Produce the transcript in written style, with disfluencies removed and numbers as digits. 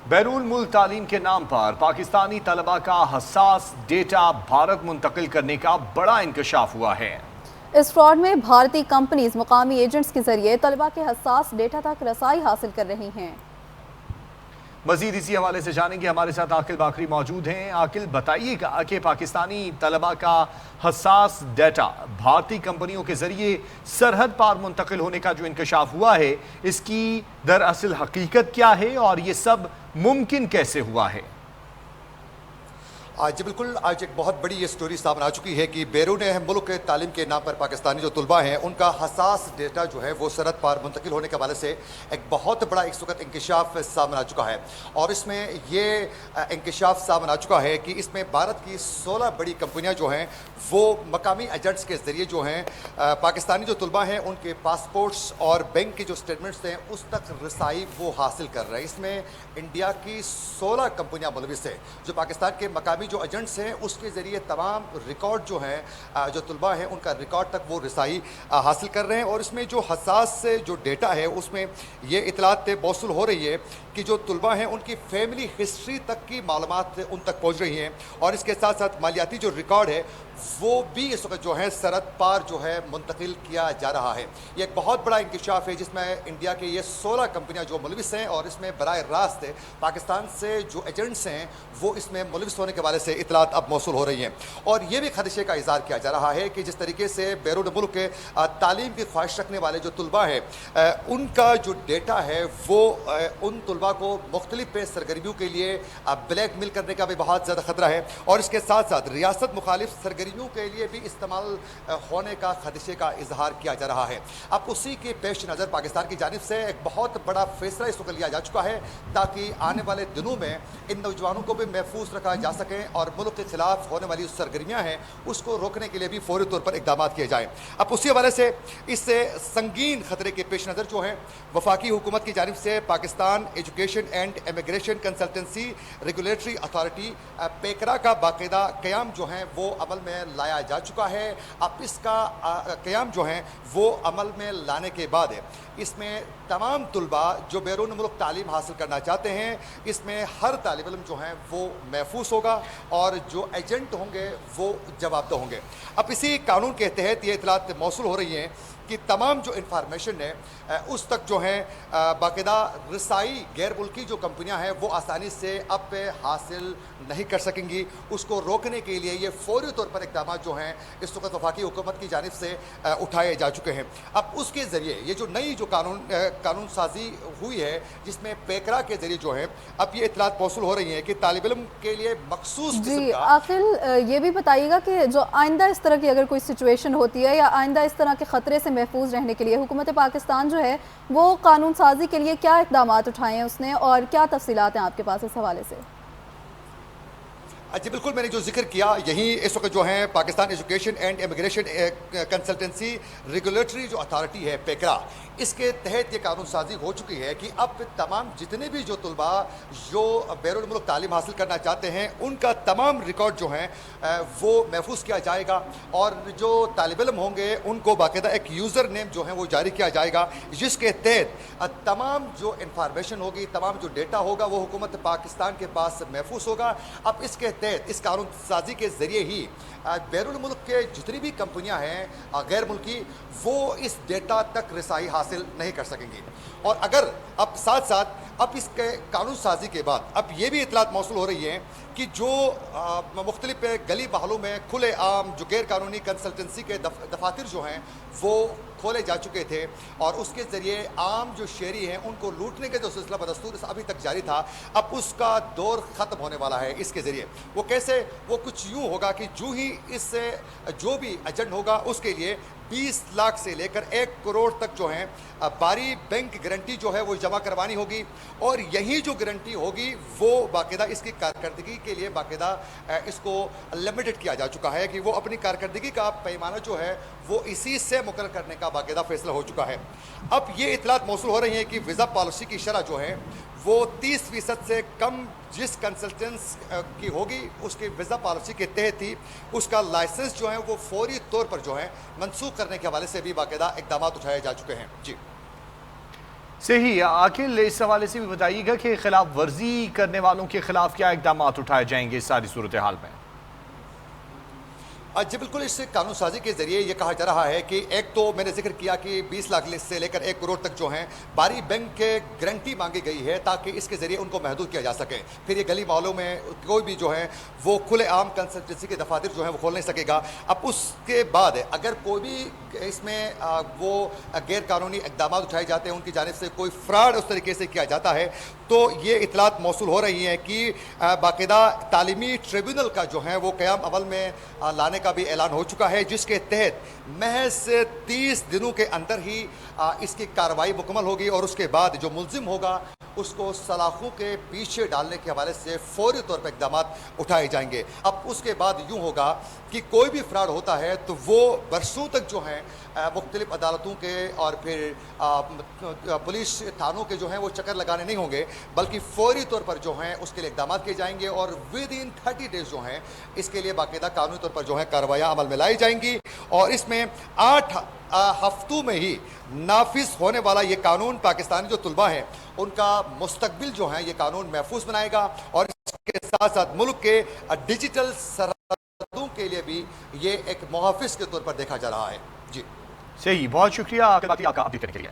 بیرون ملک تعلیم کے نام پر پاکستانی طلبہ کا حساس ڈیٹا بھارت منتقل کرنے کا بڑا انکشاف ہوا ہے۔ اس فراڈ میں بھارتی کمپنیز مقامی ایجنٹس کے ذریعے طلبہ کے حساس ڈیٹا تک رسائی حاصل کر رہی ہیں۔ مزید اسی حوالے سے جانیں گے، ہمارے ساتھ عاقل باقری موجود ہیں۔ عاقل، بتائیے گا کہ پاکستانی طلبہ کا حساس ڈیٹا بھارتی کمپنیوں کے ذریعے سرحد پار منتقل ہونے کا جو انکشاف ہوا ہے، اس کی دراصل حقیقت کیا ہے اور یہ سب ممکن کیسے ہوا ہے؟ جی بالکل، آج ایک بہت بڑی یہ سٹوری سامنے آ چکی ہے کہ بیرون ملک تعلیم کے نام پر پاکستانی جو طلبہ ہیں ان کا حساس ڈیٹا جو ہے وہ سرحد پار منتقل ہونے کے حوالے سے ایک بہت بڑا ایک وقت انکشاف سامنے آ چکا ہے، اور اس میں یہ انکشاف سامنے آ چکا ہے کہ اس میں بھارت کی 16 بڑی کمپنیاں جو ہیں وہ مقامی ایجنٹس کے ذریعے جو ہیں پاکستانی جو طلبہ ہیں ان کے پاسپورٹس اور بینک کے جو سٹیٹمنٹس ہیں اس تک رسائی وہ حاصل کر رہے ہیں۔ اس میں انڈیا کی 16 کمپنیاں ملوث ہیں جو پاکستان کے مقامی جو ایجنٹس ہیں اس کے ذریعے تمام ریکارڈ جو ہیں جو طلبہ ہیں ان کا ریکارڈ تک وہ رسائی حاصل کر رہے ہیں، اور اس میں جو حساس جو ڈیٹا ہے اس میں یہ اطلاعات موصول ہو رہی ہے کہ جو طلبہ ہیں ان کی فیملی ہسٹری تک کی معلومات ان تک پہنچ رہی ہیں، اور اس کے ساتھ ساتھ مالیاتی جو ریکارڈ ہے وہ بھی اس وقت جو ہے سرحد پار جو ہے منتقل کیا جا رہا ہے۔ یہ ایک بہت بڑا انکشاف ہے جس میں انڈیا کے یہ 16 کمپنیاں جو ملوث ہیں، اور اس میں براہ راست پاکستان سے جو ایجنٹس ہیں وہ اس میں ملوث ہونے کے حوالے سے اطلاعات اب موصول ہو رہی ہیں، اور یہ بھی خدشے کا اظہار کیا جا رہا ہے کہ جس طریقے سے بیرون ملک کے تعلیم کی خواہش رکھنے والے جو طلبہ ہیں ان کا جو ڈیٹا ہے وہ ان طلبہ کو مختلف سرگرمیوں کے لیے بلیک میل کرنے کا بھی بہت زیادہ خطرہ ہے، اور اس کے ساتھ ساتھ ریاست مخالف سرگرمیوں کے لیے بھی استعمال ہونے کا خدشے کا اظہار کیا جا رہا ہے۔ اب اسی کے پیش نظر پاکستان کی جانب سے ایک بہت بڑا فیصلہ اس وقت لیا جا چکا ہے تاکہ آنے والے دنوں میں ان نوجوانوں کو بھی محفوظ رکھا جا سکے اور ملک کے خلاف ہونے والی سرگرمیاں ہیں اس کو روکنے کے لیے بھی فوری طور پر اقدامات کیے جائیں۔ اب اسی حوالے سے اس سے سنگین خطرے کے پیش نظر جو ہیں وفاقی حکومت کی جانب سے Pakistan education and immigration consultancy regulatory authority PECRA کا باقاعدہ قیام جو ہیں وہ عمل میں لایا جا چکا ہے۔ اب اس کا قیام جو ہیں وہ عمل میں لانے کے بعد اس میں تمام طلباء جو بیرون ملک تعلیم حاصل کرنا چاہتے ہیں اس میں ہر طالب علم جو ہیں وہ محفوظ ہوگا اور جو ایجنٹ ہوں گے وہ جواب دہ ہوں گے۔ اب اسی قانون کے تحت یہ اطلاعات موصول ہو رہی ہیں کہ تمام جو انفارمیشن ہے اس تک جو ہیں باقاعدہ رسائی غیر ملکی جو کمپنیاں ہیں وہ آسانی سے اب حاصل نہیں کر سکیں گی۔ اس کو روکنے کے لیے یہ فوری طور پر اقدامات جو ہیں اس وقت وفاقی حکومت کی جانب سے اٹھائے جا چکے ہیں۔ اب اس کے ذریعے یہ جو نئی جو قانون سازی ہوئی ہے جس میں پیکرا کے ذریعے جو ہے اب یہ اطلاعات موصول ہو رہی ہیں کہ طالب علم کے لیے مخصوص قسم کا عاقل یہ بھی بتائیے گا کہ جو آئندہ اس طرح کی اگر کوئی سچویشن ہوتی ہے یا آئندہ اس طرح کے خطرے سے محفوظ رہنے کے لیے حکومت پاکستان جو ہے وہ قانون سازی کے لیے کیا اقدامات اٹھائے ہیں اس نے، اور کیا تفصیلات ہیں آپ کے پاس اس حوالے سے؟ جی بالکل، میں نے جو ذکر کیا یہی اس وقت جو ہیں Pakistan education and immigration consultancy regulatory جو اتھارٹی ہے پیکرا، اس کے تحت یہ قانون سازی ہو چکی ہے کہ اب تمام جتنے بھی جو طلباء جو بیرون ملک تعلیم حاصل کرنا چاہتے ہیں ان کا تمام ریکارڈ جو ہیں وہ محفوظ کیا جائے گا، اور جو طالب علم ہوں گے ان کو باقاعدہ ایک یوزر نیم جو ہے وہ جاری کیا جائے گا جس کے تحت تمام جو انفارمیشن ہوگی، تمام جو ڈیٹا ہوگا وہ حکومت پاکستان کے پاس محفوظ ہوگا۔ اب اس کے تحت اس قانون سازی کے ذریعے ہی بیرون ملک کے جتنی بھی کمپنیاں ہیں غیر ملکی وہ اس ڈیٹا تک رسائی حاصل نہیں کر سکیں گی، اور اگر اب ساتھ ساتھ اب اس کے قانون سازی کے بعد اب یہ بھی اطلاعات موصول ہو رہی ہیں کہ جو مختلف گلی محلوں میں کھلے عام جو غیر قانونی کنسلٹنسی کے دفاتر جو ہیں وہ کھولے جا چکے تھے اور اس کے ذریعے عام جو شہری ہیں ان کو لوٹنے کے جو سلسلہ بدستور ابھی تک جاری تھا اب اس کا دور ختم ہونے والا ہے۔ اس کے ذریعے وہ کیسے، وہ کچھ یوں ہوگا کہ جو ہی اس سے جو بھی ایجنٹ ہوگا اس کے لیے 20 لاکھ سے لے کر 1 کروڑ تک جو ہیں باری بینک گارنٹی جو ہے وہ جمع کروانی ہوگی، اور یہی جو گارنٹی ہوگی وہ باقاعدہ اس کی کارکردگی کے لیے باقاعدہ اس کو لمیٹڈ کیا جا چکا ہے کہ وہ اپنی کارکردگی کا پیمانہ جو ہے وہ اسی سے مقرر کرنے کا باقاعدہ فیصلہ ہو چکا ہے۔ اب یہ اطلاعات موصول ہو رہی ہیں کہ ویزا پالیسی کی شرح جو ہے وہ 30% سے کم جس کنسلٹنس کی ہوگی اس کی ویزا پالیسی کے تحت ہی اس کا لائسنس جو ہے وہ فوری طور پر جو ہے منسوخ کرنے کے حوالے سے بھی باقاعدہ اقدامات اٹھائے جا چکے ہیں۔ جی صحیح عاقل، اس حوالے سے بھی بتائیے گا کہ خلاف ورزی کرنے والوں کے خلاف کیا اقدامات اٹھائے جائیں گے اس ساری صورتحال میں؟ جی بالکل، اس قانون سازی کے ذریعے یہ کہا جا رہا ہے کہ ایک تو میں نے ذکر کیا کہ 20 لاکھ سے لے کر 1 کروڑ تک جو ہیں باری بینک کے گارنٹی مانگی گئی ہے تاکہ اس کے ذریعے ان کو محدود کیا جا سکے. پھر یہ گلی محلوں میں کوئی بھی جو ہے وہ کھلے عام کنسلٹنسی کے دفاتر جو ہیں وہ کھول نہیں سکے گا. اب اس کے بعد اگر کوئی بھی اس میں وہ غیر قانونی اقدامات اٹھائے جاتے ہیں، ان کی جانب سے کوئی فراڈ اس طریقے سے کیا جاتا ہے، تو یہ اطلاعات موصول ہو رہی ہیں کہ باقاعدہ تعلیمی ٹریبیونل کا جو ہے وہ قیام عمل میں لانے کا بھی اعلان ہو چکا ہے، جس کے تحت محض 30 دنوں کے اندر ہی اس کی کارروائی مکمل ہوگی اور اس کے بعد جو ملزم ہوگا اس کو سلاخوں کے پیچھے ڈالنے کے حوالے سے فوری طور پر اقدامات اٹھائے جائیں گے. اب اس کے بعد یوں ہوگا کہ کوئی بھی فراڈ ہوتا ہے تو وہ برسوں تک جو ہیں مختلف عدالتوں کے اور پھر پولیس تھانوں کے جو ہیں وہ چکر لگانے نہیں ہوں گے، بلکہ فوری طور پر جو ہیں اس کے لیے اقدامات کیے جائیں گے اور ود ان 30 ڈیز جو ہیں اس کے لیے باقاعدہ قانونی طور پر جو ہیں کارروائیاں عمل میں لائی جائیں گی. اور اس میں 8 ہفتوں میں ہی نافذ ہونے والا یہ قانون پاکستانی جو طلباء ہیں ان کا مستقبل جو ہے یہ قانون محفوظ بنائے گا اور اس کے ساتھ ساتھ ملک کے ڈیجیٹل سرحدوں کے لیے بھی یہ ایک محافظ کے طور پر دیکھا جا رہا ہے. جی صحیح، بہت شکریہ آپ کا اپڈیٹ کرنے کے لیے.